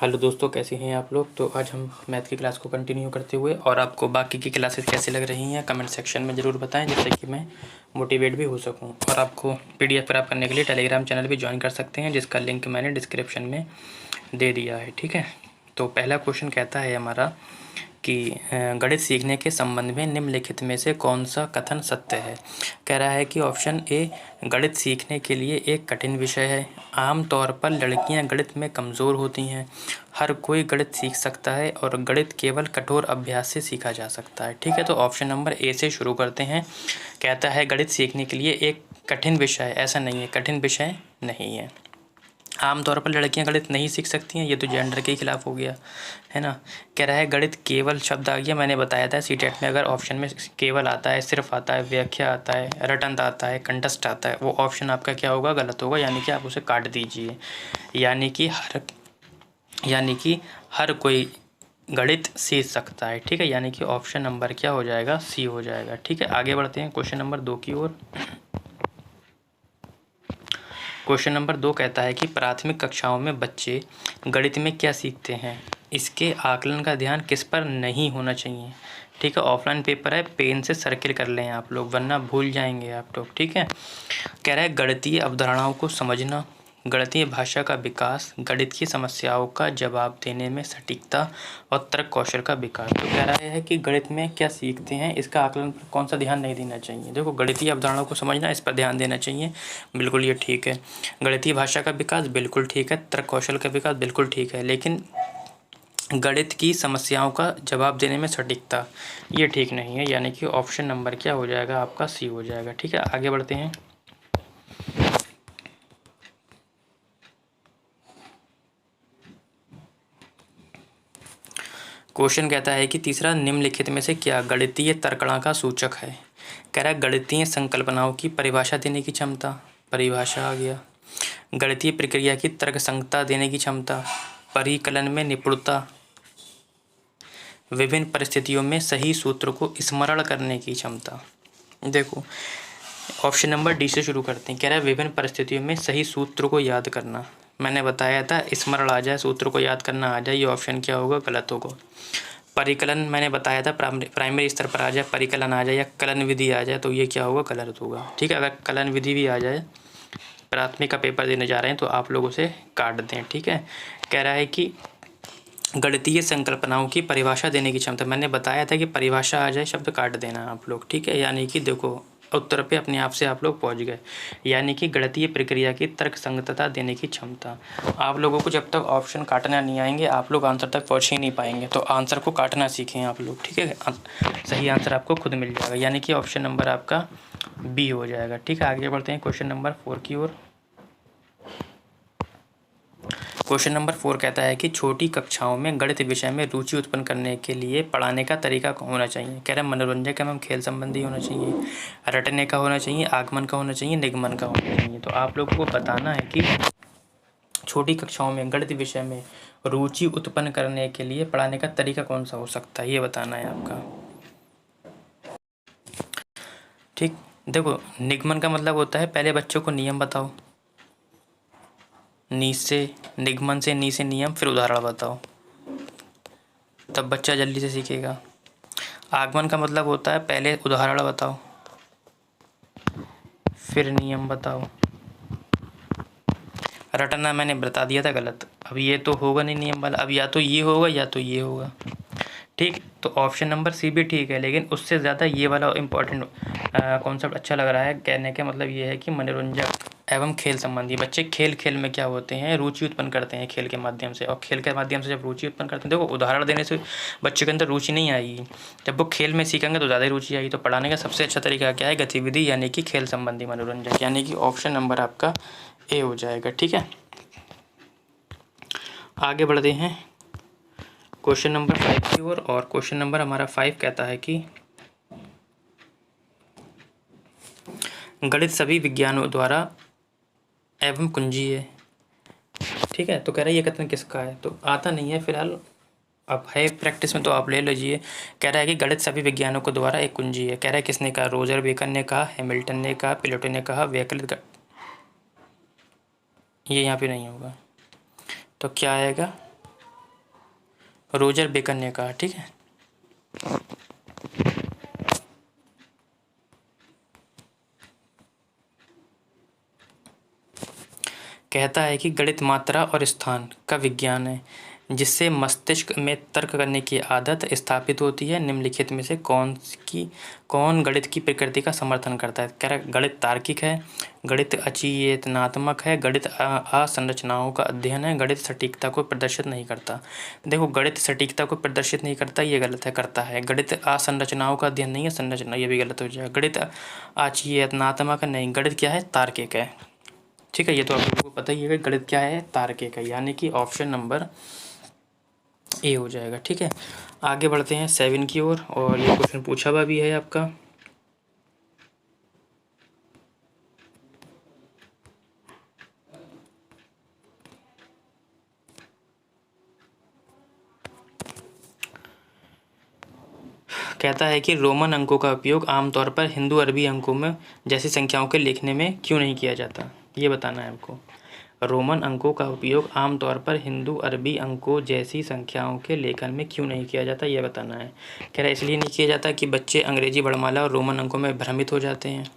Hello दोस्तों, कैसे हैं आप लोग। तो आज हम मैथ की क्लास को कंटिन्यू करते हुए और आपको बाकी की क्लासेस कैसे लग रही हैं कमेंट सेक्शन में ज़रूर बताएं, जिससे कि मैं मोटिवेट भी हो सकूं। और आपको पीडीएफ प्राप्त करने के लिए टेलीग्राम चैनल भी ज्वाइन कर सकते हैं, जिसका लिंक मैंने डिस्क्रिप्शन में दे दिया है। ठीक है, तो पहला क्वेश्चन कहता है हमारा कि गणित सीखने के संबंध में निम्नलिखित में से कौन सा कथन सत्य है। कह रहा है कि ऑप्शन ए, गणित सीखने के लिए एक कठिन विषय है। आमतौर पर लड़कियां गणित में कमज़ोर होती हैं। हर कोई गणित सीख सकता है और गणित केवल कठोर अभ्यास से सीखा जा सकता है। ठीक है, तो ऑप्शन नंबर ए से शुरू करते हैं। कहता है गणित सीखने के लिए एक कठिन विषय, ऐसा नहीं है, कठिन विषय नहीं है। आमतौर पर लड़कियां गणित नहीं सीख सकती हैं, ये तो जेंडर के खिलाफ हो गया, है ना। कह रहा है गणित केवल शब्द आ गया, मैंने बताया था सीटेट में अगर ऑप्शन में केवल आता है, सिर्फ आता है, व्याख्या आता है, रटंत आता है, कंटस्ट आता है, वो ऑप्शन आपका क्या होगा, गलत होगा, यानी कि आप उसे काट दीजिए। यानी कि हर कोई गणित सीख सकता है। ठीक है, यानी कि ऑप्शन नंबर क्या हो जाएगा, सी हो जाएगा। ठीक है, आगे बढ़ते हैं क्वेश्चन नंबर 2 की ओर। क्वेश्चन नंबर 2 कहता है कि प्राथमिक कक्षाओं में बच्चे गणित में क्या सीखते हैं, इसके आकलन का ध्यान किस पर नहीं होना चाहिए। ठीक है, ऑफलाइन पेपर है, पेन से सर्किल कर लें आप लोग, वरना भूल जाएंगे आप लोग। ठीक है, कह रहा है गणितीय अवधारणाओं को समझना, गणितीय भाषा का विकास, गणित की समस्याओं का जवाब देने में सटीकता और तर्क कौशल का विकास। तो कह रहा है कि गणित में क्या सीखते हैं, इसका आकलन पर कौन सा ध्यान नहीं देना चाहिए। देखो, गणितीय अवधारणाओं को समझना, इस पर ध्यान देना चाहिए, बिल्कुल ये ठीक है। गणितीय भाषा का विकास बिल्कुल ठीक है, तर्क कौशल का विकास बिल्कुल ठीक है, लेकिन गणित की समस्याओं का जवाब देने में सटीकता, ये ठीक नहीं है, यानी कि ऑप्शन नंबर क्या हो जाएगा आपका, सी हो जाएगा। ठीक है, आगे बढ़ते हैं। क्वेश्चन कहता है कि तीसरा, निम्नलिखित में से क्या गणितीय तर्कणा का सूचक है। कह रहा है गणितीय संकल्पनाओं की परिभाषा देने की क्षमता, परिभाषा आ गया। गणितीय प्रक्रिया की तर्कसंगतता देने की क्षमता, परिकलन में निपुणता, विभिन्न परिस्थितियों में सही सूत्र को स्मरण करने की क्षमता। देखो, ऑप्शन नंबर डी से शुरू करते हैं। कह रहा है विभिन्न परिस्थितियों में सही सूत्र को याद करना, मैंने बताया था स्मरण आ जाए, सूत्र को याद करना आ जाए, ये ऑप्शन क्या होगा, गलत होगा। परिकलन मैंने बताया था प्राइमरी स्तर पर आ जाए, परिकलन आ जाए या कलन विधि आ जाए, तो ये क्या होगा, गलत होगा। ठीक है, अगर कलन विधि भी आ जाए, प्राथमिक का पेपर देने जा रहे हैं तो आप लोग उसे काट दें। ठीक है, कह रहा है कि गणितीय संकल्पनाओं की परिभाषा देने की क्षमता, मैंने बताया था कि परिभाषा आ जाए शब्द काट देना आप लोग। ठीक है, यानी कि देखो उत्तर पे अपने आप से आप लोग पहुंच गए, यानी कि गणितीय प्रक्रिया की तर्क संगतता देने की क्षमता। आप लोगों को जब तक ऑप्शन काटना नहीं आएंगे आप लोग आंसर तक पहुंच ही नहीं पाएंगे, तो आंसर को काटना सीखें आप लोग। ठीक है, सही आंसर आपको खुद मिल जाएगा, यानी कि ऑप्शन नंबर आपका बी हो जाएगा। ठीक है, आगे बढ़ते हैं क्वेश्चन नंबर 4 की ओर। क्वेश्चन नंबर 4 कहता है कि छोटी कक्षाओं में गणित विषय में रुचि उत्पन्न करने के लिए पढ़ाने का तरीका होना चाहिए। कह रहा है मनोरंजक एवं खेल संबंधी होना चाहिए, रटने का होना चाहिए, आगमन का होना चाहिए, निगमन का होना चाहिए। तो आप लोगों को बताना है कि छोटी कक्षाओं में गणित विषय में रुचि उत्पन्न करने के लिए पढ़ाने का तरीका कौन सा हो सकता है, ये बताना है आपका। ठीक, देखो निगमन का मतलब होता है पहले बच्चों को नियम बताओ, नी से निगमन से, नी से नियम, फिर उदाहरण बताओ, तब बच्चा जल्दी से सीखेगा। आगमन का मतलब होता है पहले उदाहरण बताओ, फिर नियम बताओ। रटना मैंने बता दिया था गलत, अब ये तो होगा नहीं नियम वाला, अब या तो ये होगा या तो ये होगा। ठीक, तो ऑप्शन नंबर सी भी ठीक है, लेकिन उससे ज़्यादा ये वाला इम्पोर्टेंट कॉन्सेप्ट अच्छा लग रहा है। कहने का मतलब ये है कि मनोरंजक एवं खेल संबंधी, बच्चे खेल खेल में क्या होते हैं, रुचि उत्पन्न करते हैं खेल के माध्यम से, और खेल के माध्यम से जब रुचि उत्पन्न करते हैं, देखो उदाहरण देने से बच्चे के अंदर रुचि नहीं आएगी, जब वो खेल में सीखेंगे तो ज़्यादा रुचि आएगी। तो पढ़ाने का सबसे अच्छा तरीका क्या है, गतिविधि, यानी कि खेल संबंधी मनोरंजक, यानी कि ऑप्शन नंबर आपका ए हो जाएगा। ठीक है, आगे बढ़ते हैं क्वेश्चन नंबर 5 की ओर। और क्वेश्चन नंबर हमारा 5 कहता है कि गणित सभी विज्ञानों द्वारा एवं कुंजी है। ठीक है, तो कह रहा है ये कथन किसका है, तो आता नहीं है फिलहाल, अब है प्रैक्टिस में तो आप ले लीजिए। कह रहा है कि गणित सभी विज्ञानों को द्वारा एक कुंजी है। कह रहा है किसने कहा, रोजर बेकन ने कहा, हैमिल्टन ने कहा, प्लेटो ने कहा, वैकल्पिक, ये यहाँ पे नहीं होगा, तो क्या आएगा, रोजर बेकन ने कहा। ठीक है, कहता है कि गणित मात्रा और स्थान का विज्ञान है जिससे मस्तिष्क में तर्क करने की आदत स्थापित होती है। निम्नलिखित में से कौन गणित की प्रकृति का समर्थन करता है? कह रहा है गणित तार्किक है, गणित अचेतनात्मक है, गणित असंरचनाओं का अध्ययन है, गणित सटीकता को प्रदर्शित नहीं करता। देखो, गणित सटीकता को प्रदर्शित नहीं करता, ये गलत है। करता है। गणित असंरचनाओं का अध्ययन नहीं है, संरचना, ये भी गलत हो जाएगा। गणित अचेतनात्मक नहीं, गणित क्या है? तार्किक है। ठीक है, ये तो आप लोगों को पता ही है कि गणित क्या है? तार्किक है, यानी कि ऑप्शन नंबर ए हो जाएगा। ठीक है, आगे बढ़ते हैं 7 की ओर, और ये क्वेश्चन पूछा हुआ भी है आपका। कहता है कि रोमन अंकों का उपयोग आमतौर पर हिंदू अरबी अंकों में जैसी संख्याओं के लिखने में क्यों नहीं किया जाता? ये बताना है हमको। रोमन अंकों का उपयोग आमतौर पर हिंदू अरबी अंकों जैसी संख्याओं के लेखन में क्यों नहीं किया जाता, ये बताना है। कह रहा है इसलिए नहीं किया जाता कि बच्चे अंग्रेजी वर्णमाला और रोमन अंकों में भ्रमित हो जाते हैं।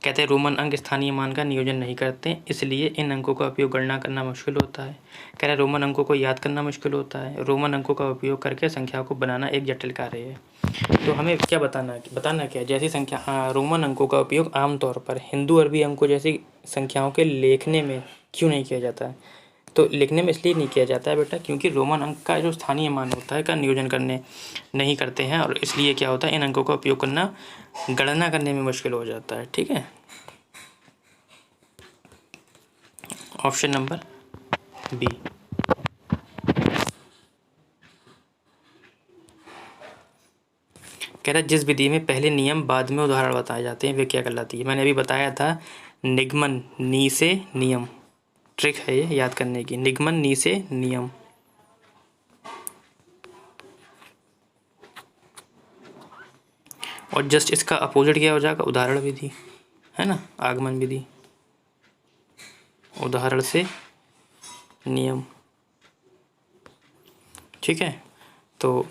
कहते हैं रोमन अंक स्थानीय मान का नियोजन नहीं करते, इसलिए इन अंकों का उपयोग गणना करना मुश्किल होता है। कह रहा है रोमन अंकों को याद करना मुश्किल होता है। रोमन अंकों का उपयोग करके संख्याओं को बनाना एक जटिल कार्य है। तो हमें क्या बताना क्या है? जैसी संख्या रोमन अंकों का उपयोग आमतौर पर हिंदू अरबी अंकों जैसी संख्याओं के लिखने में क्यों नहीं किया जाता है? तो लिखने में इसलिए नहीं किया जाता है बेटा क्योंकि रोमन अंक का जो स्थानीय मान होता है का नियोजन करने नहीं करते हैं, और इसलिए क्या होता है, इन अंकों का उपयोग करना गणना करने में मुश्किल हो जाता है। ठीक है, ऑप्शन नंबर बी। कह रहा है जिस विधि में पहले नियम बाद में उदाहरण बताए जाते हैं वे क्या कहलाती है? मैंने अभी बताया था, निगमन नी से नियम। ट्रिक है ये याद करने की, निगमन नी से नियम। और जस्ट इसका अपोजिट क्या हो जाएगा? उदाहरण विधि, है ना, आगमन विधि, उदाहरण से नियम। ठीक है, तो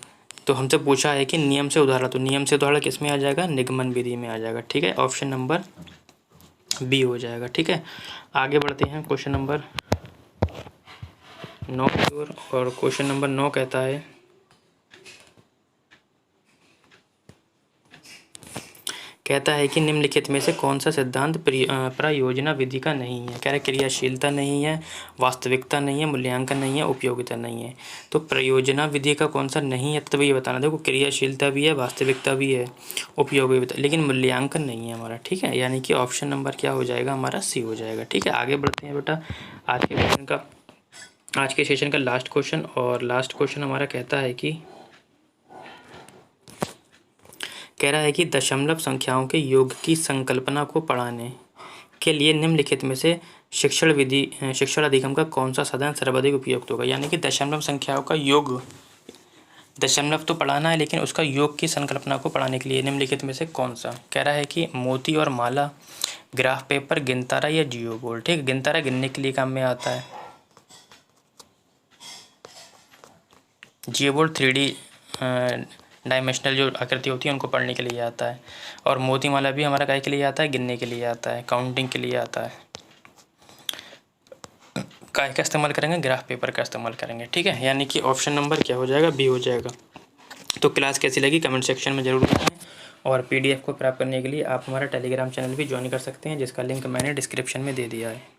हमसे पूछा है कि नियम से उदाहरण, तो नियम से उदाहरण किस में आ जाएगा? निगमन विधि में आ जाएगा। ठीक है, ऑप्शन नंबर बी हो जाएगा। ठीक है, आगे बढ़ते हैं क्वेश्चन नंबर 9 की ओर, और क्वेश्चन नंबर 9 कहता है कि निम्नलिखित में से कौन सा सिद्धांत प्रयोजना विधि का नहीं है? कह रहे क्रियाशीलता नहीं है, वास्तविकता नहीं है, मूल्यांकन नहीं है, उपयोगिता नहीं है। तो प्रयोजना विधि का कौन सा नहीं है, तो ये बताना। देखो, क्रियाशीलता भी है, वास्तविकता भी है, उपयोगिता, लेकिन मूल्यांकन नहीं है हमारा। ठीक है, यानी कि ऑप्शन नंबर क्या हो जाएगा हमारा? सी हो जाएगा। ठीक है, आगे बढ़ते हैं बेटा। आज के सेशन का लास्ट क्वेश्चन, और लास्ट क्वेश्चन हमारा कहता है कि कह रहा है कि दशमलव संख्याओं के योग की संकल्पना को पढ़ाने के लिए निम्नलिखित में से शिक्षण अधिगम का कौन सा साधन सर्वाधिक उपयुक्त होगा? यानी कि दशमलव संख्याओं का योग, दशमलव तो पढ़ाना है लेकिन उसका योग की संकल्पना को पढ़ाने के लिए निम्नलिखित में से कौन सा? कह रहा है कि मोती और माला, ग्राफ पेपर, गिनतारा या जियो बोर्ड। ठीक, गिनतारा गिनने के लिए काम में आता है, जियो बोर्ड 3D डायमेंशनल जो आकृति होती है उनको पढ़ने के लिए आता है, और मोती माला भी हमारा काय के लिए आता है? गिनने के लिए आता है, काउंटिंग के लिए आता है। काय का इस्तेमाल करेंगे? ग्राफ पेपर का इस्तेमाल करेंगे। ठीक है, यानी कि ऑप्शन नंबर क्या हो जाएगा? बी हो जाएगा। तो क्लास कैसी लगी कमेंट सेक्शन में ज़रूर बताएं, और PDF को प्राप्त करने के लिए आप हमारा टेलीग्राम चैनल भी ज्वाइन कर सकते हैं, जिसका लिंक मैंने डिस्क्रिप्शन में दे दिया है।